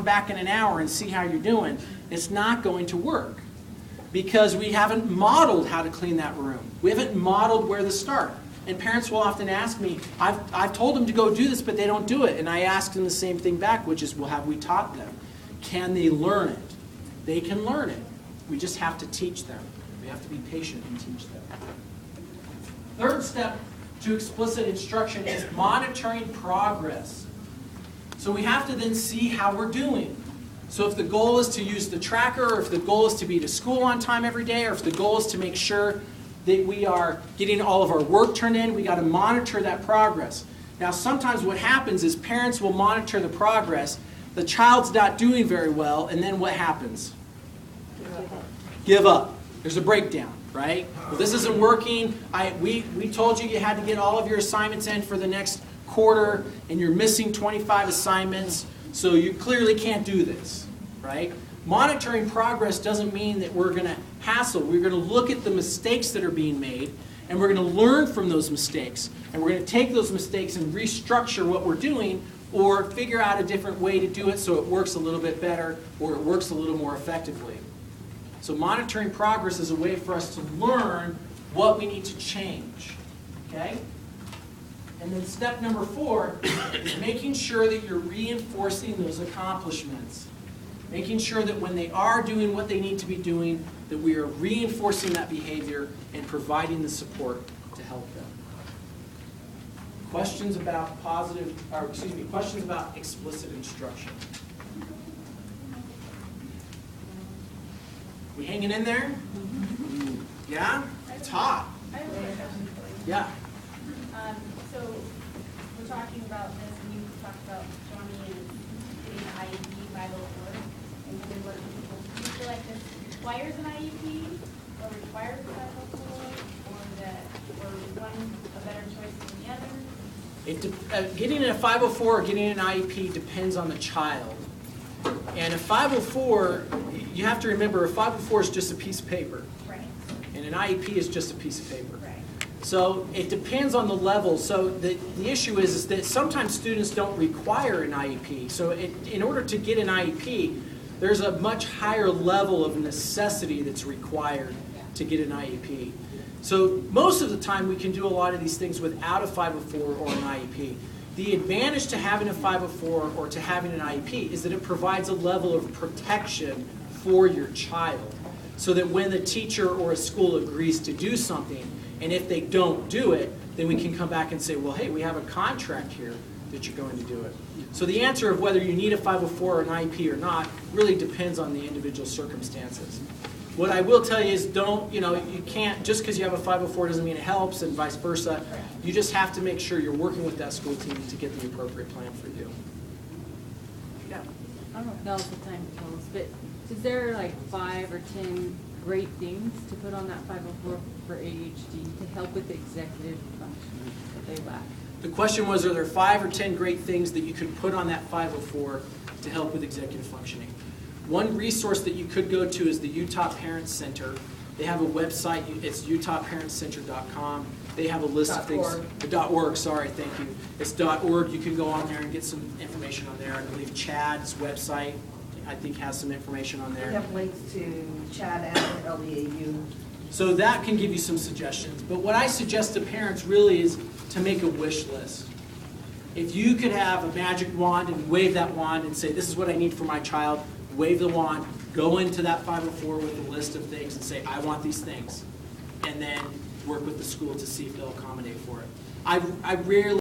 back in an hour and see how you're doing, it's not going to work because we haven't modeled how to clean that room. We haven't modeled where to start. And parents will often ask me, I've told them to go do this, but they don't do it. And I ask them the same thing back, which is, well, have we taught them? Can they learn it? They can learn it. We just have to teach them. We have to be patient and teach them. Third step to explicit instruction is monitoring progress. So we have to then see how we're doing. So if the goal is to use the tracker, or if the goal is to be to school on time every day, or if the goal is to make sure that we are getting all of our work turned in, we got to monitor that progress. Now sometimes what happens is parents will monitor the progress, the child's not doing very well, and then what happens? Give up. There's a breakdown, right? Well, this isn't working. We told you had to get all of your assignments in for the next quarter, and you're missing 25 assignments, so you clearly can't do this, right? Monitoring progress doesn't mean that we're going to hassle. We're going to look at the mistakes that are being made, and we're going to learn from those mistakes. And we're going to take those mistakes and restructure what we're doing, or figure out a different way to do it so it works a little bit better, or it works a little more effectively. So monitoring progress is a way for us to learn what we need to change. Okay? And then step number 4 is making sure that you're reinforcing those accomplishments. Making sure that when they are doing what they need to be doing, that we are reinforcing that behavior and providing the support to help them. Questions about questions about explicit instruction? We hanging in there? Yeah? It's hot. I have a question for you. Yeah. So we're talking about this, and you talked about Johnny and getting an IEP 504, and you've been working with people. Do you feel like this requires an IEP, or requires a 504, or is one a better choice than the other? Getting a 504 or getting an IEP depends on the child. And a 504, you have to remember, a 504 is just a piece of paper. Right. And an IEP is just a piece of paper. Right. So it depends on the level. So the issue is that sometimes students don't require an IEP. So in order to get an IEP, there's a much higher level of necessity that's required to get an IEP. So most of the time we can do a lot of these things without a 504 or an IEP. The advantage to having a 504 or to having an IEP is that it provides a level of protection for your child, so that when the teacher or a school agrees to do something, and if they don't do it, then we can come back and say, well, hey, we have a contract here that you're going to do it. So the answer of whether you need a 504 or an IEP or not really depends on the individual circumstances. What I will tell you is you can't, just because you have a 504 doesn't mean it helps, and vice versa. You just have to make sure you're working with that school team to get the appropriate plan for you. Yeah. I don't know if now's the time to tell us, but is there like 5 or 10 great things to put on that 504 for ADHD to help with the executive function that they lack? The question was, are there 5 or 10 great things that you could put on that 504 to help with executive functioning? One resource that you could go to is the Utah Parents Center. They have a website, it's utahparentscenter.com. They have a list of things. .org, sorry, thank you. It's .org. You can go on there and get some information on there. I believe Chad's website, I think, has some information on there. We have links to Chad and LEAU. So that can give you some suggestions. But what I suggest to parents really is to make a wish list. If you could have a magic wand and wave that wand and say, this is what I need for my child, wave the wand, go into that 504 with a list of things and say, I want these things. And then work with the school to see if they'll accommodate for it. I rarely